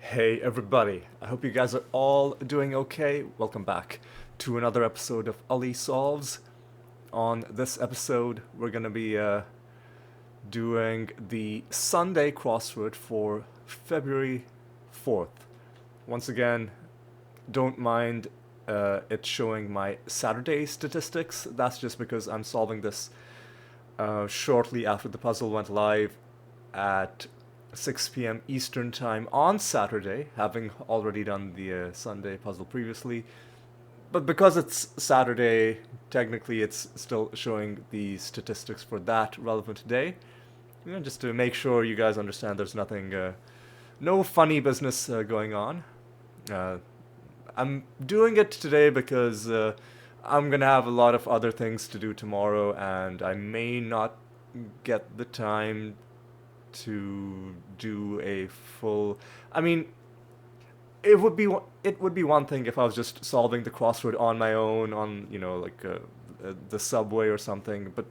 Hey everybody, I hope you guys are all doing okay. Welcome back to another episode of Ali Solves. On this episode, we're gonna be doing the Sunday crossword for February 4th. Once again, don't mind it showing my Saturday statistics. That's just because I'm solving this shortly after the puzzle went live at 6 p.m. Eastern Time on Saturday, having already done the Sunday puzzle previously. But because it's Saturday, technically it's still showing the statistics for that relevant day. Just to make sure you guys understand there's nothing, no funny business going on. Uh, I'm doing it today because I'm gonna have a lot of other things to do tomorrow, and I may not get the time to do a full. I mean, it would be one thing if I was just solving the crossword on my own on like the subway or something, but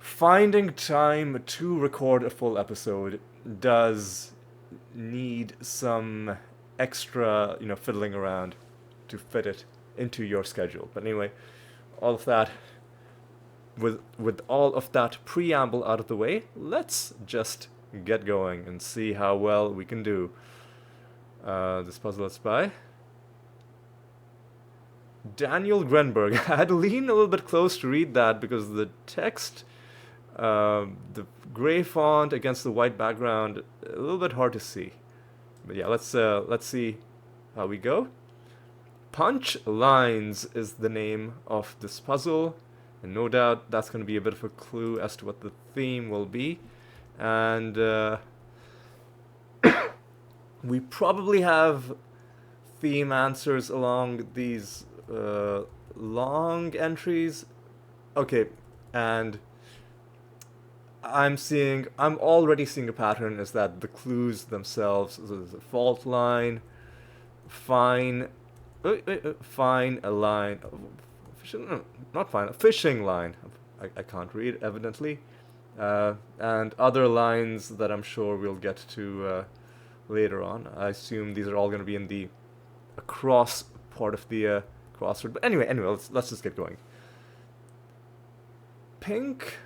finding time to record a full episode does need some extra fiddling around to fit it into your schedule. But anyway, all of that with all of that preamble out of the way, let's just get going and see how well we can do. This puzzle is by Daniel Grenberg. I had to lean a little bit close to read that because the text, the gray font against the white background, a little bit hard to see. But yeah, let's see how we go. Punch Lines is the name of this puzzle, and no doubt that's going to be a bit of a clue as to what the theme will be. And we probably have theme answers along these long entries. Okay, and I'm already seeing a pattern is that the clues themselves, so there's a fault line, fine, fine, a line, not fine, a fishing line. I can't read, evidently. And other lines that I'm sure we'll get to later on. I assume these are all going to be in the across part of the crossword. But anyway, let's just get going. Pink,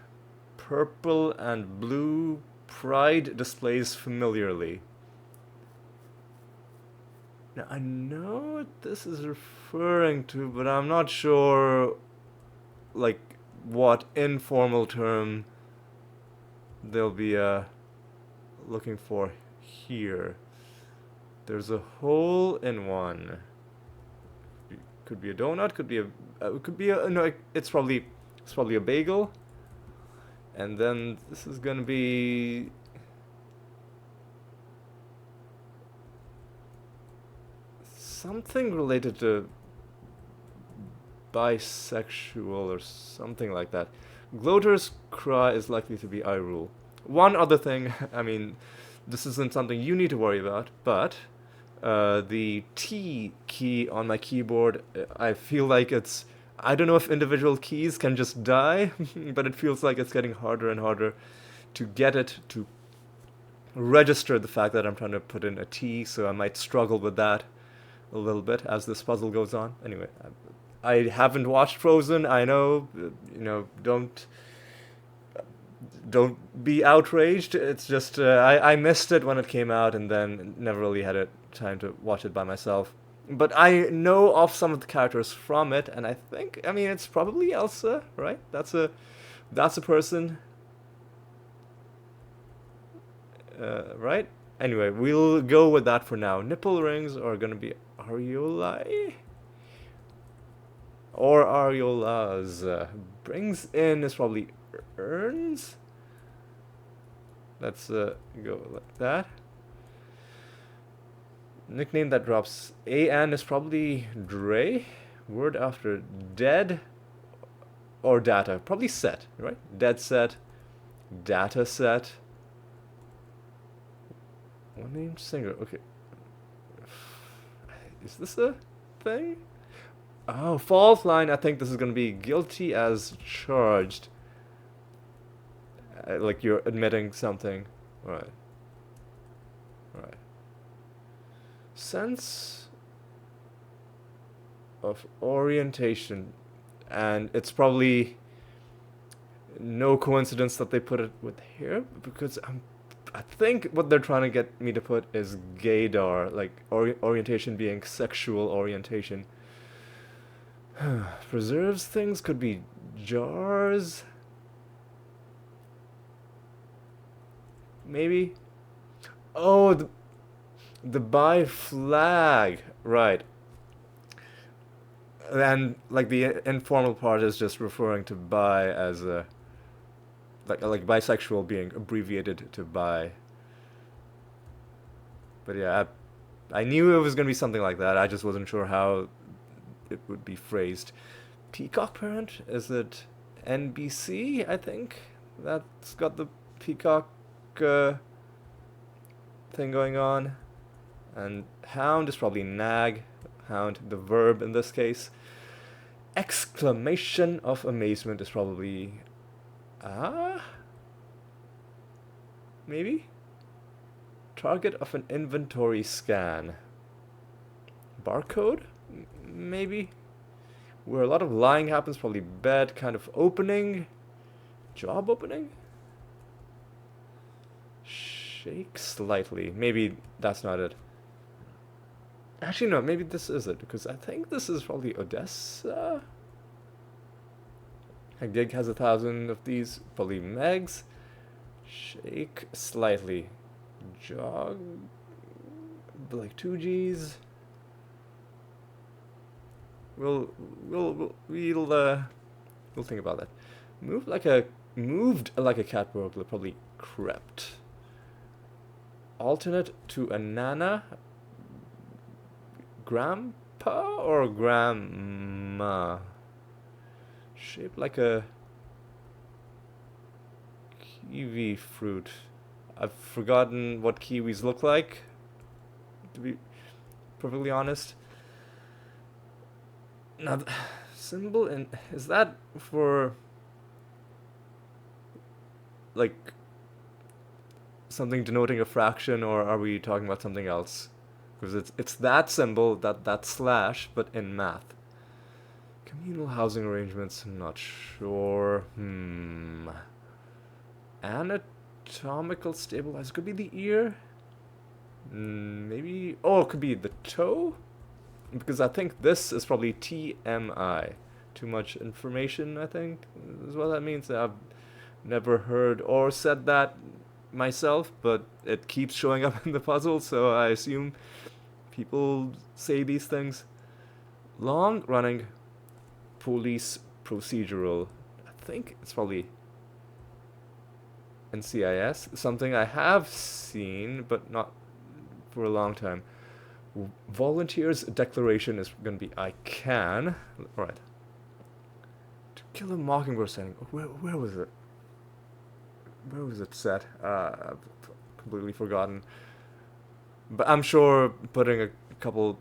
purple, and blue pride displays familiarly. Now, I know what this is referring to, but I'm not sure, like, what informal term they'll be looking for here. There's a hole in one. Could be a donut. Could be a no. It's probably a bagel. And then this is gonna be something related to bisexual or something like that. Gloater's cry is likely to be I rule. One other thing, I mean, this isn't something you need to worry about, but the T key on my keyboard, I feel like I don't know if individual keys can just die, but it feels like it's getting harder and harder to get it to register the fact that I'm trying to put in a T, so I might struggle with that a little bit as this puzzle goes on. Anyway, I haven't watched Frozen. I know, don't be outraged. It's just I missed it when it came out, and then never really had a time to watch it by myself. But I know of some of the characters from it, and I mean it's probably Elsa, right? That's a person, right? Anyway, we'll go with that for now. Nipple rings are gonna be areolae or areolas. Brings in is probably urns. Let's go like that. Nickname that drops AN is probably Dre. Word after dead or data. Probably set, right? Dead set. Data set. One named singer. Okay. Is this a thing? Oh, fault line. I think this is going to be guilty as charged. Like you're admitting something. Right. Right. Sense of orientation. And it's probably no coincidence that they put it with here, because I think what they're trying to get me to put is gaydar, like orientation being sexual orientation. Preserves things could be jars. Maybe. Oh, the bi flag, right? And like the informal part is just referring to bi as a like bisexual being abbreviated to bi. But yeah, I knew it was gonna be something like that. I just wasn't sure how it would be phrased. Peacock parent? Is it NBC? I think that's got the peacock thing going on. And hound is probably nag. Hound, the verb in this case. Exclamation of amazement is probably maybe? Target of an inventory scan. Barcode? Maybe? Where a lot of lying happens, probably bed kind of opening. Job opening? Shake slightly. Maybe that's not it. Actually, no, maybe this is it, because I think this is probably Odessa. A gig has 1,000 of these, probably megs. Shake slightly. Jog, like 2Gs. We'll think about that. Moved like a cat burglar, probably crept. Alternate to a nana. Grandpa or grandma? Shaped like a kiwi fruit. I've forgotten what kiwis look like, to be perfectly honest. Now, symbol in, is that for like something denoting a fraction, or are we talking about something else? Because it's that symbol, that slash, but in math. Communal housing arrangements, I'm not sure. Anatomical stabilizer, could be the ear. Maybe, oh, it could be the toe? Because I think this is probably TMI. Too much information, I think, is what that means. I've never heard or said that myself, but it keeps showing up in the puzzle, so I assume people say these things. Long running police procedural. I think it's probably NCIS. Something I have seen, but not for a long time. Volunteers declaration is going to be I can. Alright. To Kill a Mockingbird setting. Where was it? Where was it set? I've completely forgotten. But I'm sure putting a couple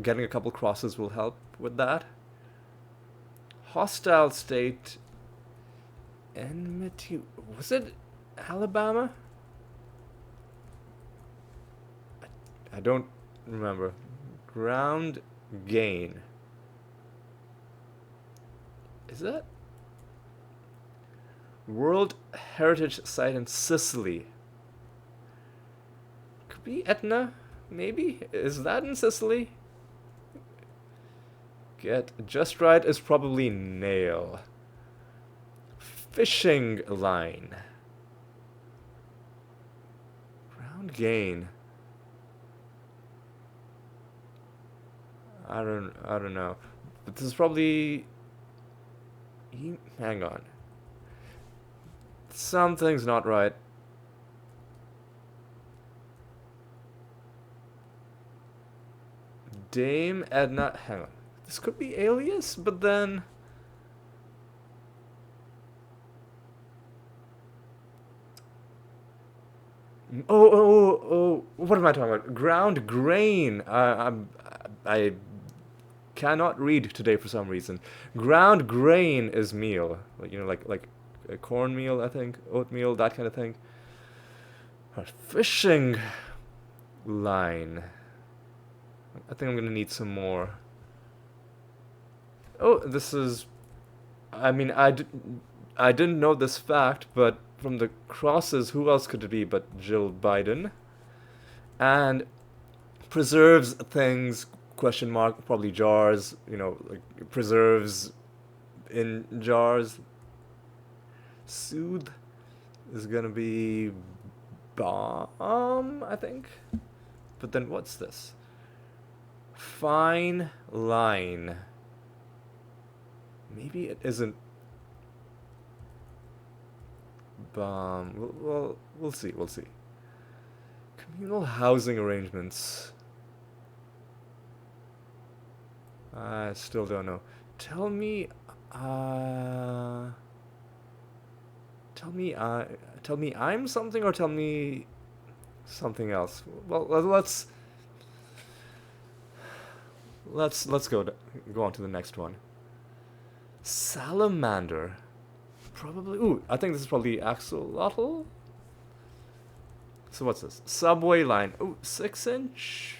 getting a couple crosses will help with that. Hostile state. Enmity. Was it Alabama? I don't remember. Ground gain. Is that? World Heritage Site in Sicily. Could be Etna, maybe? Is that in Sicily? Get just right is probably nail. Fishing line. Ground gain. I don't know. But this is probably hang on. Something's not right. Dame Edna, hang on. This could be alias, but then oh, what am I talking about? Ground grain. I cannot read today for some reason. Ground grain is meal, like a cornmeal, I think, oatmeal, that kind of thing. Fishing line. I think I'm gonna need some more. Oh, this is... I mean, I didn't know this fact, but from the crosses, who else could it be but Jill Biden? And preserves things, question mark, probably jars, you know, like preserves in jars. Soothe is gonna be bomb, I think. But then what's this? Fine line. Maybe it isn't bomb. We'll see. We'll see. Communal housing arrangements. I still don't know. Tell me, tell me I'm something, or tell me something else. Well, let's go on to the next one. Salamander. Probably. Ooh, I think this is probably axolotl. So what's this? Subway line. Ooh, 6-inch.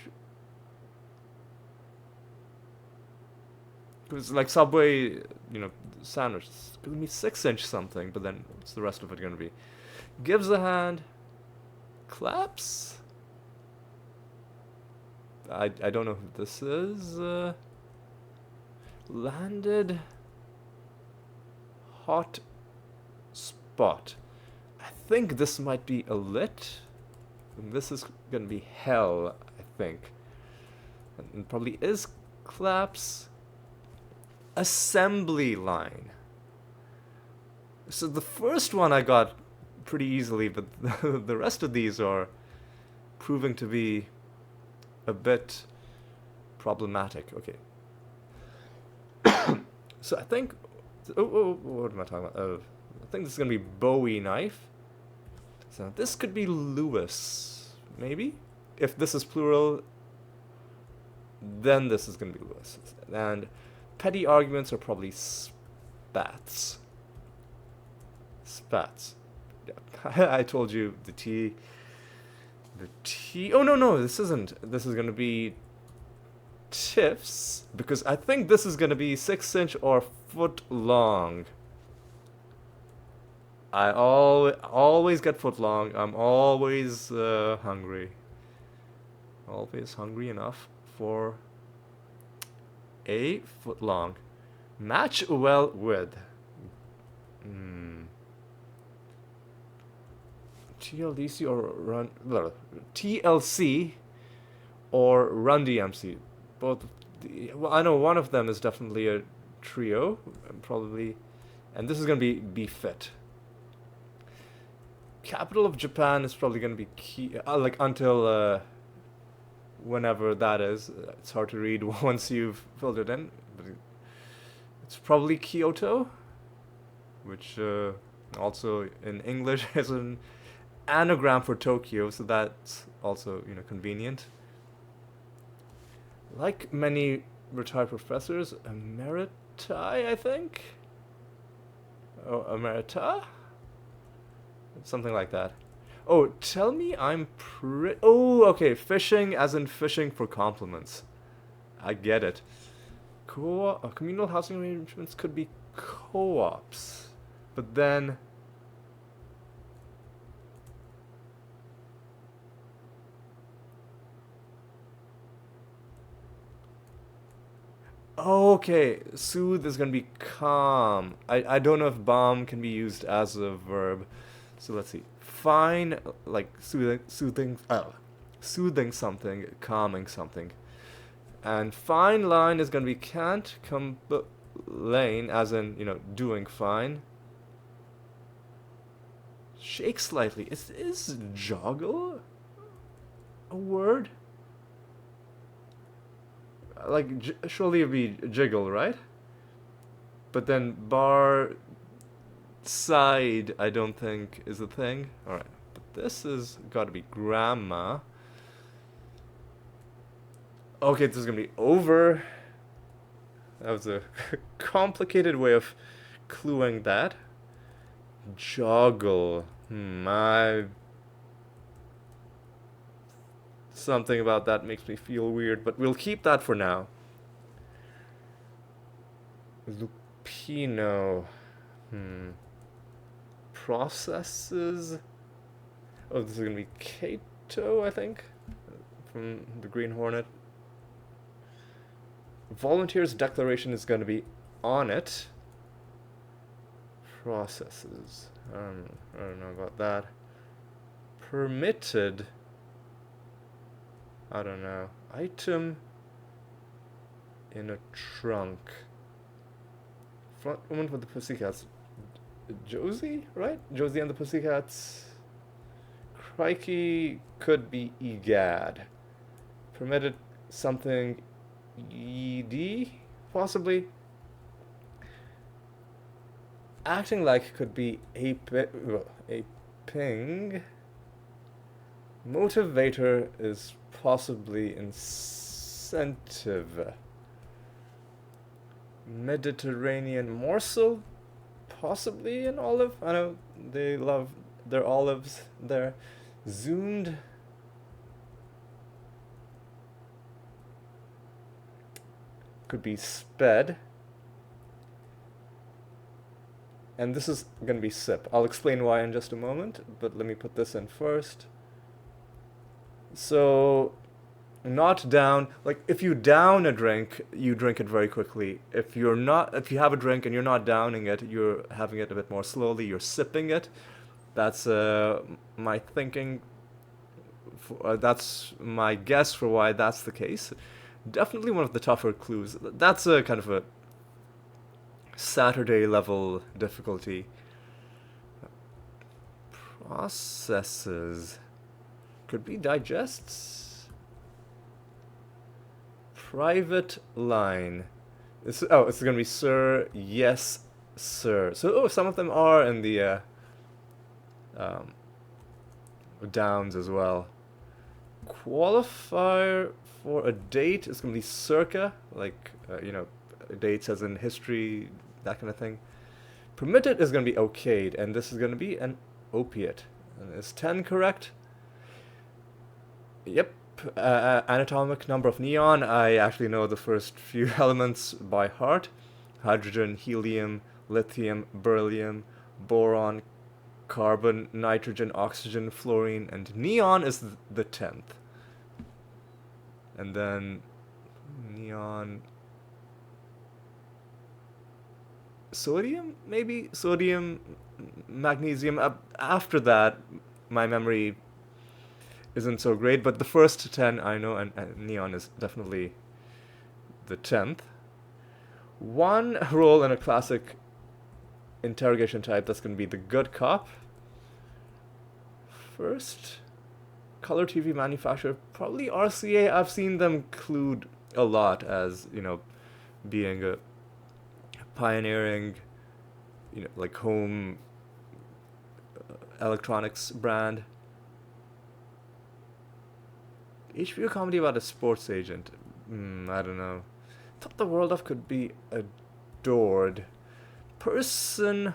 Because like Subway, you know, sandwich. It's gonna be 6-inch something, but then what's the rest of it gonna be? Gives a hand. Claps. I don't know who this is. Landed. Hot spot. I think this might be a lit. And this is gonna be hell, I think. And it probably is claps. Assembly line. So the first one I got pretty easily, but the rest of these are proving to be a bit problematic. Okay. So I think... Oh, what am I talking about? I think this is going to be Bowie knife. So this could be Lewis, maybe? If this is plural, then this is going to be Lewis. And petty arguments are probably spats. Spats. Yeah. I told you the T. Oh, no, this isn't. This is going to be tiffs, because I think this is going to be 6-inch or foot long. I always get foot long. I'm always hungry. Always hungry enough for a foot long. Match well with. TLDC or run... TLC or Run DMC. Both... Well, I know one of them is definitely a trio. Probably... And this is going to be fit. Capital of Japan is probably going to be key... like, until... whenever that is. It's hard to read once you've filled it in. But it's probably Kyoto. Which also in English is an anagram for Tokyo, so that's also, you know, convenient. Like many retired professors, emeriti, I think? Oh, emerita? Something like that. Oh, tell me I'm oh, okay, fishing as in fishing for compliments. I get it. Communal housing arrangements could be co-ops. But then... Okay, soothe is gonna be calm. I don't know if bomb can be used as a verb. So let's see. Fine, like soothing something, calming something. And fine line is gonna be can't complain, as in, you know, doing fine. Shake slightly. Is joggle a word? Like, surely it'd be jiggle, right? But then bar side, I don't think is a thing. Alright, but this has got to be grandma. Okay, this is gonna be over. That was a complicated way of cluing that. Joggle. I Something about that makes me feel weird, but we'll keep that for now. Lupino. Processes. Oh, this is gonna be Kato, I think, from the Green Hornet. Volunteers declaration is gonna be on it. Processes. I don't know about that. Permitted. I don't know. Item in a trunk. Front woman with the Pussycats. Josie, right? Josie and the Pussycats. Crikey could be Egad. Permitted something ED, possibly. Acting like could be a ping. Motivator is possibly incentive. Mediterranean morsel, possibly an olive. I know they love their olives there. Zoomed. Could be sped. And this is going to be sip. I'll explain why in just a moment, but let me put this in first. So, not down, like if you down a drink, you drink it very quickly. If you have a drink and you're not downing it, you're having it a bit more slowly, you're sipping it. That's my thinking, that's my guess for why that's the case. Definitely one of the tougher clues. That's a kind of a Saturday level difficulty. Processes. Could be digests. Private line. It's going to be sir, yes, sir. So, some of them are in the downs as well. Qualifier for a date is going to be circa, like, dates as in history, that kind of thing. Permitted is going to be okayed, and this is going to be an opiate. And is 10 correct? Yep. Anatomic number of neon. I actually know the first few elements by heart. Hydrogen, helium, lithium, beryllium, boron, carbon, nitrogen, oxygen, fluorine, and neon is the 10th. And then neon, sodium, maybe? Sodium, magnesium. After that, my memory isn't so great, but the first 10 I know, and neon is definitely the 10th. One role in a classic interrogation type, that's going to be the good cop. First, color TV manufacturer, probably RCA. I've seen them clued a lot as, being a pioneering, like home electronics brand. HBO comedy about a sports agent. I don't know. Thought the world of could be adored. Person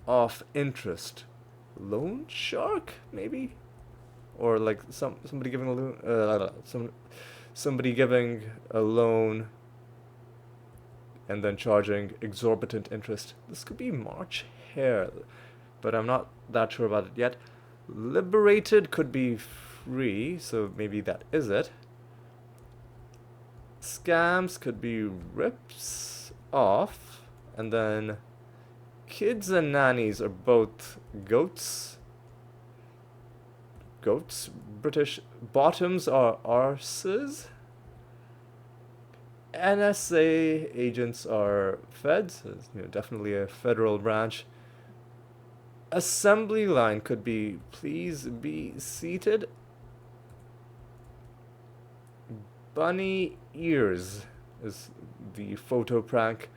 of interest. Loan shark, maybe? Or like somebody giving a loan. Somebody giving a loan and then charging exorbitant interest. This could be March Hare, but I'm not that sure about it yet. Liberated could be free, so maybe that is it. Scams could be rips off, and then kids and nannies are both goats. British bottoms are arses. NSA agents are feds, definitely a federal branch. Assembly line could be please be seated. Bunny ears is the photo prank.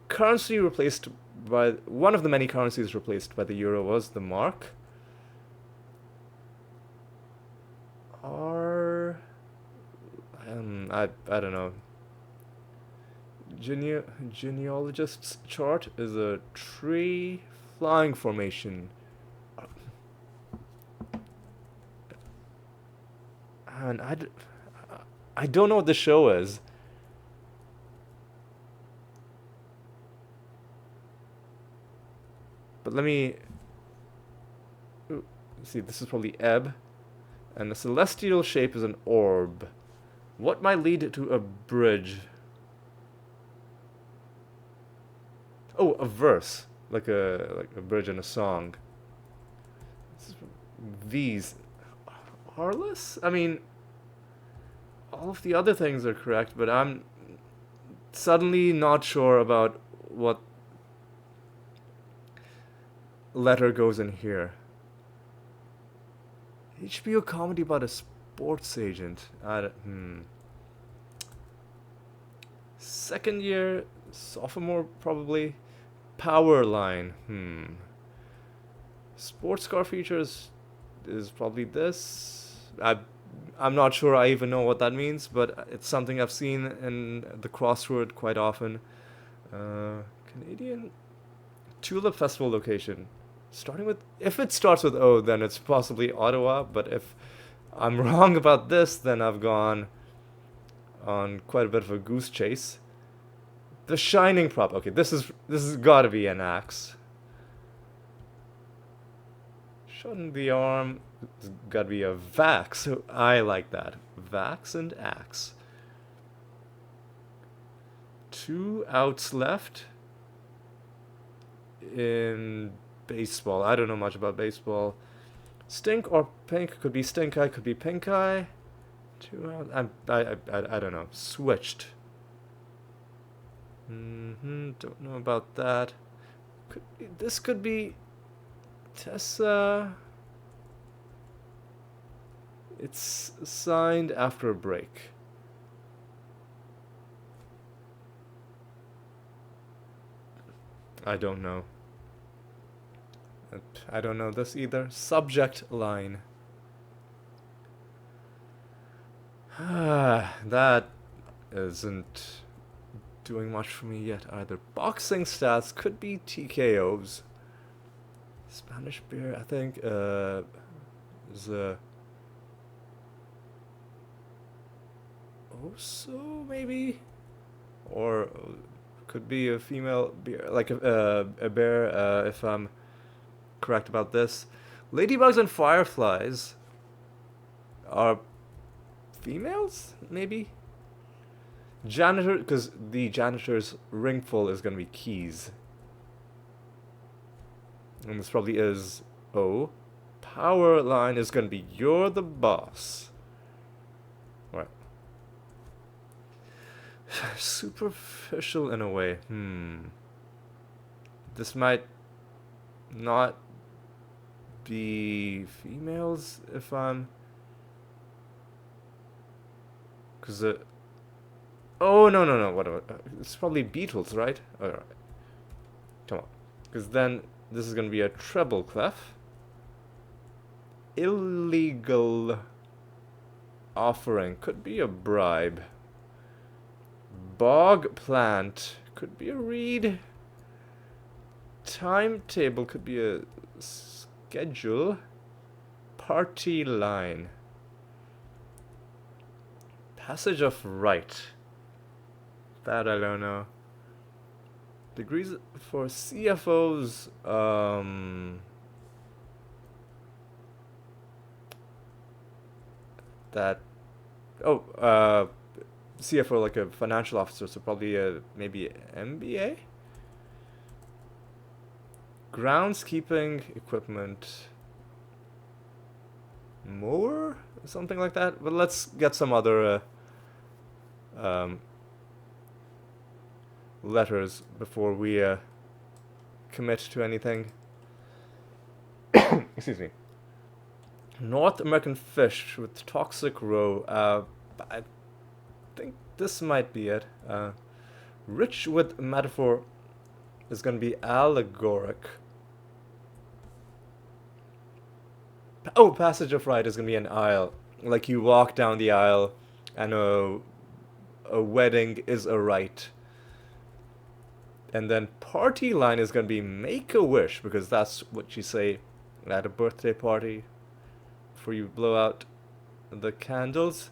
Currency replaced by one of the many currencies replaced by the euro was the mark. I don't know. Genealogist's chart is a tree flying formation. And I don't know what the show is. But let me... see, this is probably ebb. And the celestial shape is an orb. What might lead to a bridge? Oh, a verse. Like a bridge in a song. These... Harless? I mean... all of the other things are correct, but I'm suddenly not sure about what letter goes in here. HBO comedy about a sports agent. Second year, sophomore probably. Power line. Sports car features is probably this. I'm not sure I even know what that means, but it's something I've seen in the Crossword quite often. Canadian Tulip Festival location. Starting with... if it starts with O, then it's possibly Ottawa, but if I'm wrong about this, then I've gone on quite a bit of a goose chase. The Shining prop. Okay, this has got to be an axe. Shot in the arm. It's got to be a Vax. I like that. Vax and axe. 2 outs left in baseball. I don't know much about baseball. Stink or pink. Could be stink eye, could be pink eye. 2 outs. I don't know. Switched. Don't know about that. This could be Tessa. It's signed after a break. I don't know. I don't know this either. Subject line. That isn't doing much for me yet either. Boxing stats could be TKOs. Spanish beer, I think, is a... Oso, maybe? Or could be a female beer, like a bear, if I'm correct about this. Ladybugs and fireflies are females, maybe? Janitor, because the janitor's ringful is going to be keys. And this probably is O. Power line is going to be you're the boss. Right. Superficial in a way. This might not be females if I'm... because oh, no, whatever. It's probably Beatles, right? Alright. Come on. Because then this is going to be a treble clef. Illegal offering. Could be a bribe. Bog plant. Could be a reed. Timetable. Could be a schedule. Party line. Passage of right. That I don't know. Degrees for CFOs. CFO, like a financial officer, so probably maybe MBA. Groundskeeping equipment. Mower, something like that. But let's get some other letters before we commit to anything. Excuse me. North American fish with toxic roe. I think this might be it. Rich with metaphor is going to be allegoric. Oh, passage of right is going to be an aisle. Like you walk down the aisle and a wedding is a rite. And then party line is going to be make a wish, because that's what you say at a birthday party before you blow out the candles.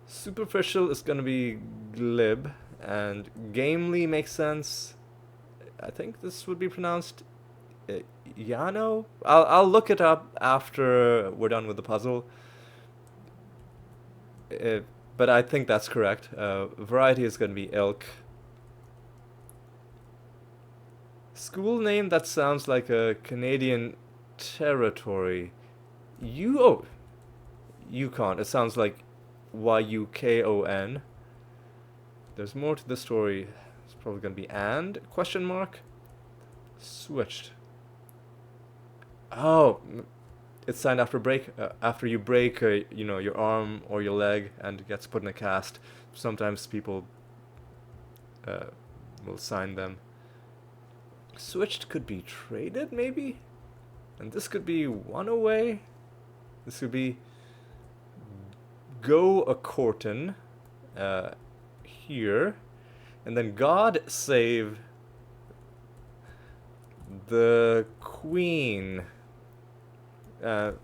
Superficial is gonna be glib, and gamely makes sense. I think this would be pronounced Yano. I'll look it up after we're done with the puzzle. But I think that's correct. Variety is gonna be ilk. School name that sounds like a Canadian territory. Yukon. It sounds like Yukon. There's more to the story. It's probably gonna be and question mark. Switched. Oh, it's signed after after you break, your arm or your leg, and it gets put in a cast. Sometimes people will sign them. Switched could be traded, maybe, and this could be one away. This could be go a courtin, here, and then God save the queen.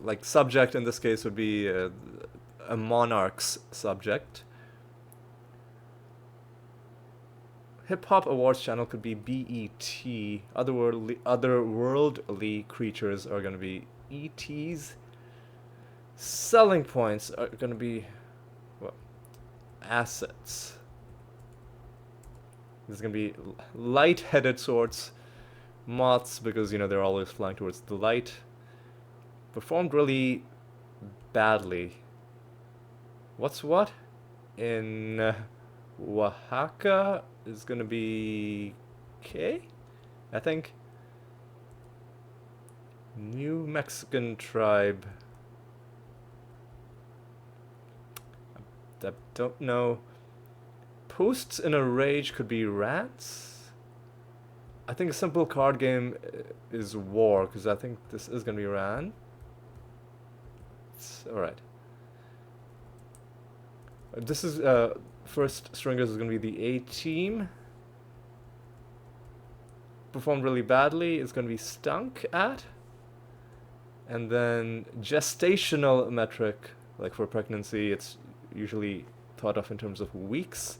Like subject in this case would be a monarch's subject. Hip Hop Awards channel could be BET. Otherworldly creatures are going to be ETs. Selling points are going to be assets. There's going to be light-headed sorts. Moths, because they're always flying towards the light. Performed really badly. What's what? In Oaxaca is gonna be K? I think. New Mexican tribe. I don't know. Posts in a rage could be rats? I think a simple card game is war, because I think this is gonna be ran. Alright. This is first stringers is gonna be the A team. Performed really badly is gonna be stunk at. And then gestational metric, like for pregnancy, it's usually thought of in terms of weeks.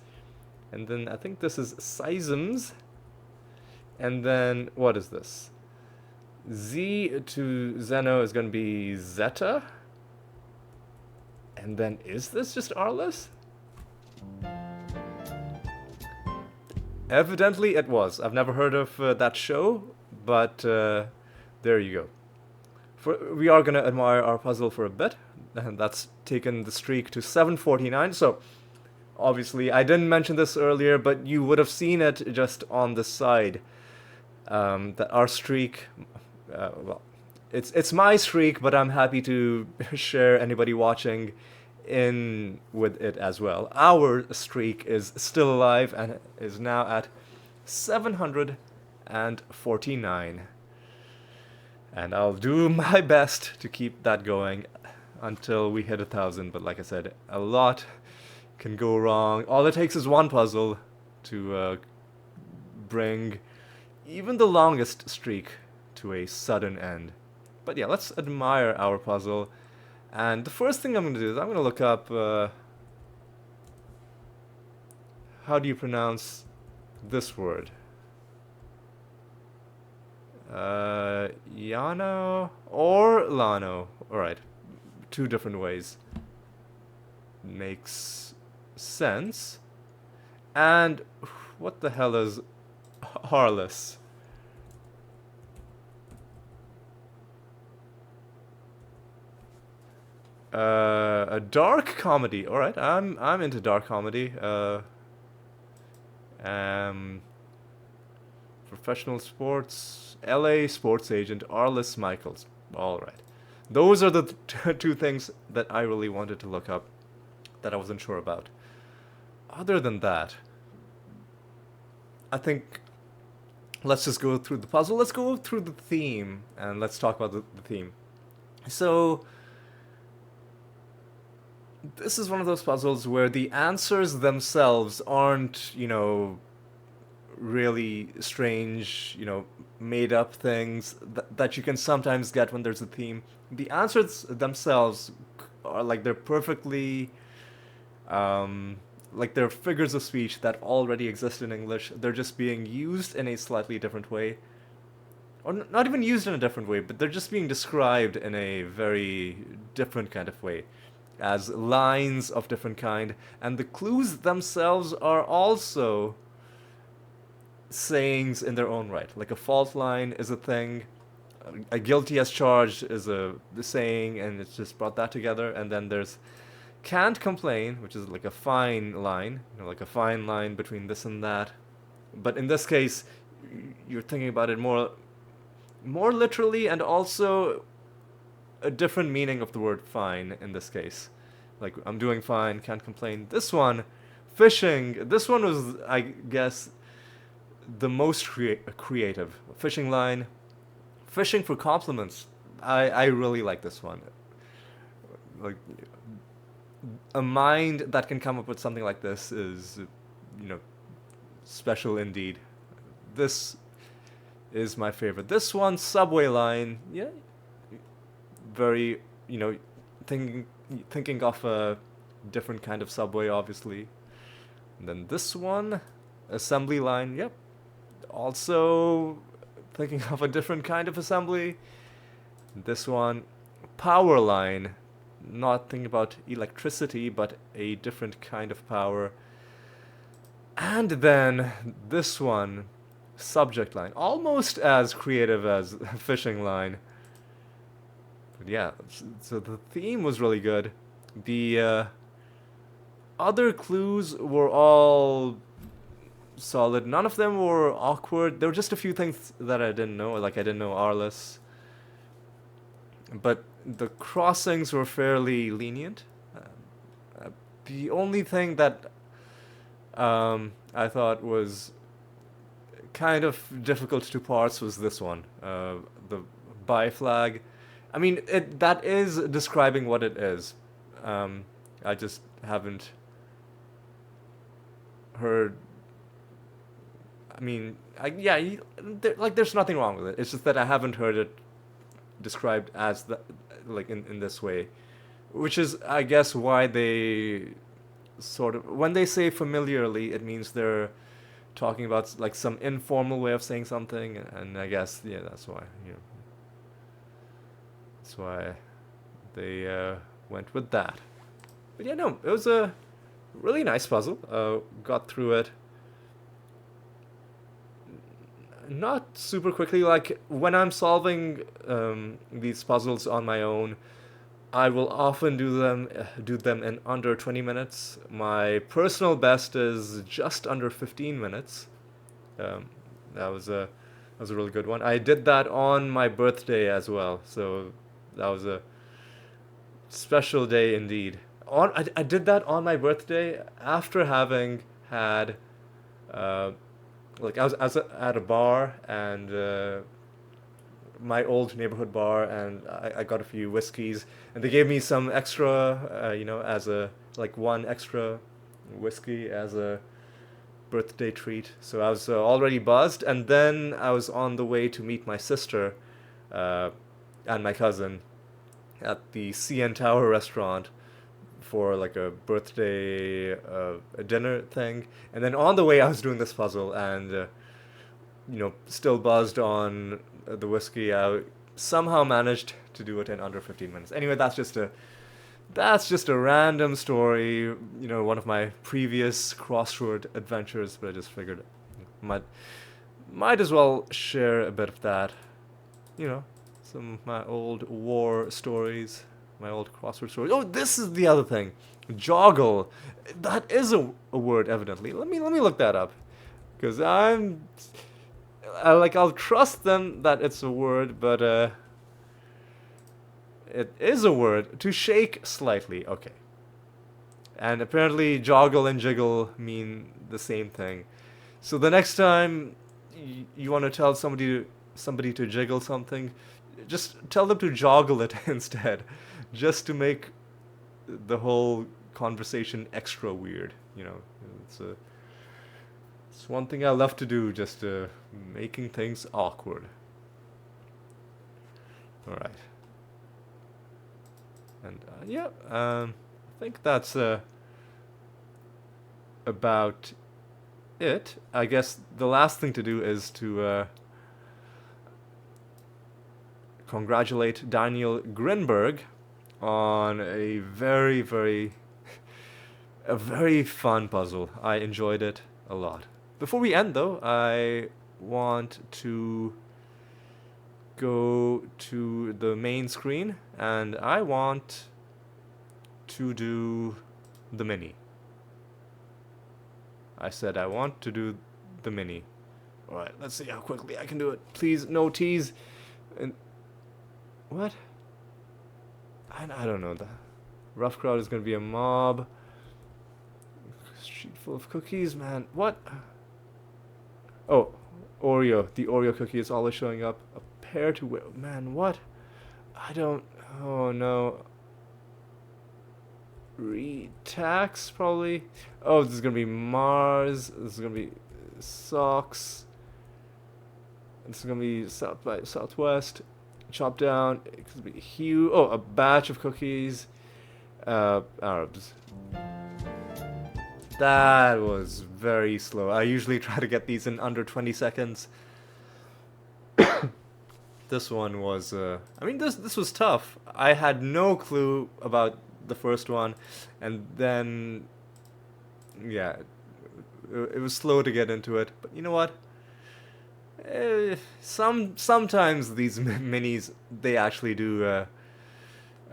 And then I think this is seisms. And then what is this? Z to Zeno is gonna be zeta. And then is this just Arliss? Evidently it was. I've never heard of that show, but there you go. We are going to admire our puzzle for a bit, and that's taken the streak to 749. So, obviously, I didn't mention this earlier, but you would have seen it just on the side. That our streak, it's my streak, but I'm happy to share anybody watching in with it as well. Our streak is still alive and is now at 749. And I'll do my best to keep that going until we hit 1,000. But like I said, a lot can go wrong. All it takes is one puzzle to bring even the longest streak to a sudden end. But yeah, let's admire our puzzle. And the first thing I'm going to do is I'm going to look up how do you pronounce this word? Yano or Lano. Alright, two different ways. Makes sense. And what the hell is Harless? A dark comedy. All right, I'm into dark comedy. Professional sports. LA sports agent Arliss Michaels. All right, those are the two things that I really wanted to look up that I wasn't sure about. Other than that, I think let's just go through the puzzle. Let's go through the theme and let's talk about the theme. So this is one of those puzzles where the answers themselves aren't, really strange, made up things that you can sometimes get when there's a theme. The answers themselves are like they're perfectly like they're figures of speech that already exist in English. They're just being used in a slightly different way, or not even used in a different way, but they're just being described in a very different kind of way, as lines of different kind, and the clues themselves are also sayings in their own right. Like a fault line is a thing, a guilty as charged is a saying, and it's just brought that together. And then there's can't complain, which is like a fine line, like a fine line between this and that. But in this case, you're thinking about it more literally, and also a different meaning of the word fine in this case. Like, I'm doing fine, can't complain. This one, fishing, this one was, I guess, the most creative. Fishing line, fishing for compliments. I really like this one. Like, a mind that can come up with something like this is, special indeed. This is my favorite. This one, subway line, yeah, very, thinking of a different kind of subway, obviously. And then this one, assembly line, yep, also thinking of a different kind of assembly. This one, power line, not thinking about electricity, but a different kind of power. And then this one, subject line, almost as creative as fishing line. But yeah, so the theme was really good. The other clues were all solid. None of them were awkward. There were just a few things that I didn't know, like I didn't know Arliss. But the crossings were fairly lenient. The only thing that I thought was kind of difficult to parse was this one, the bi flag. I mean, that is describing what it is. I just haven't heard. I mean, there's nothing wrong with it. It's just that I haven't heard it described as in this way, which is, I guess, why they sort of, when they say familiarly, it means they're talking about like some informal way of saying something, and I guess that's why that's why they went with that. But yeah, no, it was a really nice puzzle. Got through it not super quickly. Like, when I'm solving these puzzles on my own, I will often do them in under 20 minutes. My personal best is just under 15 minutes. That was a really good one. I did that on my birthday as well, so that was a special day indeed. I did that on my birthday after having had I was at a bar, and my old neighborhood bar, and I got a few whiskeys, and they gave me some extra, as a one extra whiskey as a birthday treat. So I was already buzzed, and then I was on the way to meet my sister and my cousin at the CN Tower restaurant for like a birthday a dinner thing. And then on the way I was doing this puzzle, and still buzzed on the whiskey. I somehow managed to do it in under 15 minutes. Anyway, that's just a random story, one of my previous Crossword adventures, but I just figured might as well share a bit of that, some of my old war stories, my old Crossword stories. Oh, this is the other thing. Joggle. That is a word, evidently. Let me look that up, because I'll trust them that it's a word, but it is a word. To shake slightly. Okay. And apparently joggle and jiggle mean the same thing. So the next time you want to tell somebody to jiggle something, just tell them to joggle it instead, just to make the whole conversation extra weird. It's one thing I love to do, just making things awkward. All right. And yeah, I think that's about it. I guess the last thing to do is to congratulate Daniel Grinberg on a very fun puzzle. I enjoyed it a lot. Before we end, though, I want to go to the main screen and I want to do the mini. I said I want to do the mini. Alright, let's see how quickly I can do it. Please, no tease. And what? I don't know. The rough crowd is going to be a mob. Sheet full of cookies, man. What? Oh, Oreo. The Oreo cookie is always showing up. A pair to wear. Man, what? I don't. Oh no. Retax, probably. Oh, this is going to be Mars. This is going to be socks. This is going to be South by Southwest. Chop down. It could be Hue. Oh, a batch of cookies. Arabs. That was very slow. I usually try to get these in under 20 seconds. This one was, I mean, this was tough. I had no clue about the first one, and then, yeah, it was slow to get into it. But you know what? Sometimes these minis, they actually do,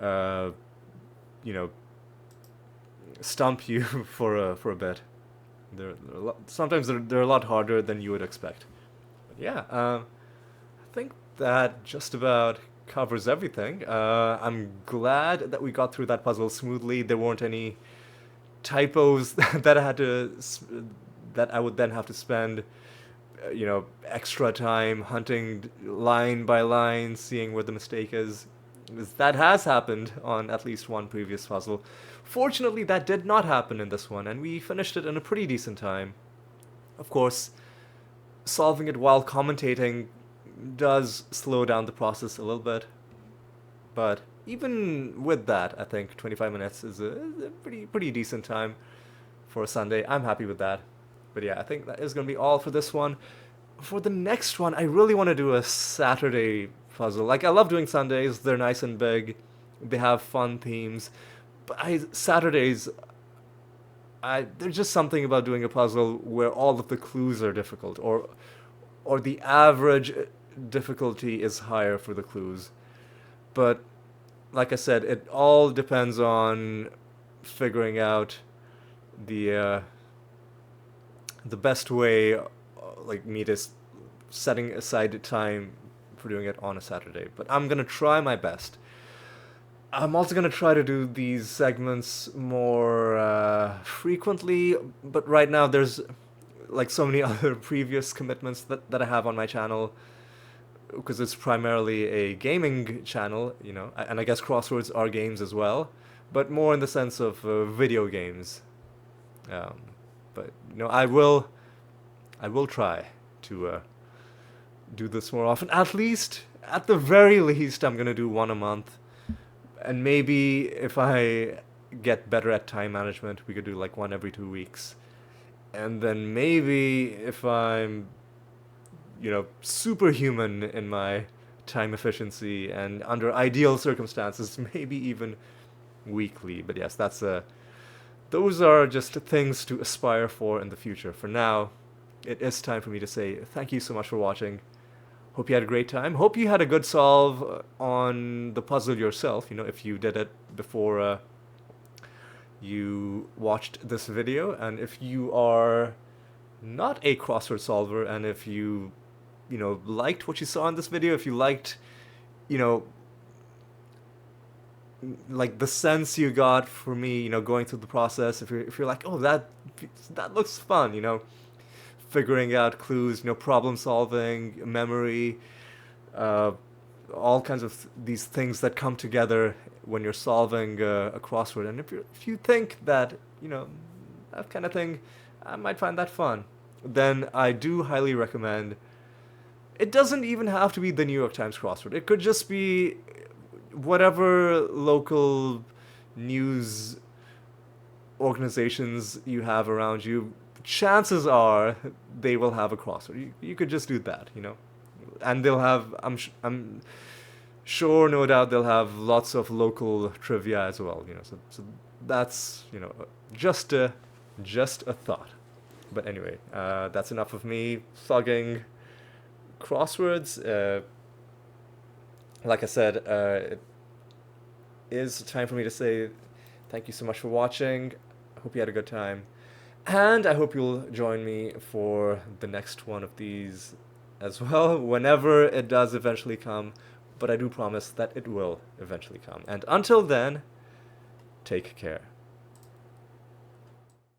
you know, stump you for a bit. Sometimes they're a lot harder than you would expect. But yeah, I think that just about covers everything. I'm glad that we got through that puzzle smoothly. There weren't any typos that I would then have to spend, you know, extra time hunting line by line, seeing where the mistake is. That has happened on at least one previous puzzle. Fortunately, that did not happen in this one, and we finished it in a pretty decent time. Of course, solving it while commentating does slow down the process a little bit, but even with that, I think 25 minutes is a pretty decent time for a Sunday. I'm happy with that. But yeah, I think that is going to be all for this one. For the next one, I really want to do a Saturday puzzle. Like, I love doing Sundays. They're nice and big. They have fun themes. But Saturdays, there's just something about doing a puzzle where all of the clues are difficult, or the average difficulty is higher for the clues. But like I said, it all depends on figuring out the best way, like me just setting aside time for doing it on a Saturday. But I'm gonna try my best. I'm also gonna try to do these segments more frequently, but right now there's like so many other previous commitments that I have on my channel, because it's primarily a gaming channel, you know, and I guess Crosswords are games as well, but more in the sense of video games. But you know, I will try to do this more often. At the very least, I'm gonna do one a month, and maybe if I get better at time management, we could do like one every 2 weeks, and then maybe if I'm, you know, superhuman in my time efficiency and under ideal circumstances, maybe even weekly. But yes, those are just things to aspire for in the future. For now, it is time for me to say thank you so much for watching. Hope you had a great time. Hope you had a good solve on the puzzle yourself, you know, if you did it before you watched this video. And if you are not a crossword solver, and if you know, liked what you saw in this video, if you liked, you know, like the sense you got for me, you know, going through the process, if you're like, oh, that looks fun, you know, figuring out clues, you know, problem solving, memory, all kinds of these things that come together when you're solving a crossword. And if you think that, you know, that kind of thing, I might find that fun, then I do highly recommend. It doesn't even have to be the New York Times crossword. It could just be whatever local news organizations you have around you, chances are they will have a crossword. You could just do that, you know, and they'll have. I'm sure, no doubt, they'll have lots of local trivia as well. You know, so that's, you know, just a thought. But anyway, that's enough of me plugging crosswords. Like I said, it is time for me to say thank you so much for watching. I hope you had a good time. And I hope you'll join me for the next one of these as well, whenever it does eventually come. But I do promise that it will eventually come. And until then, take care.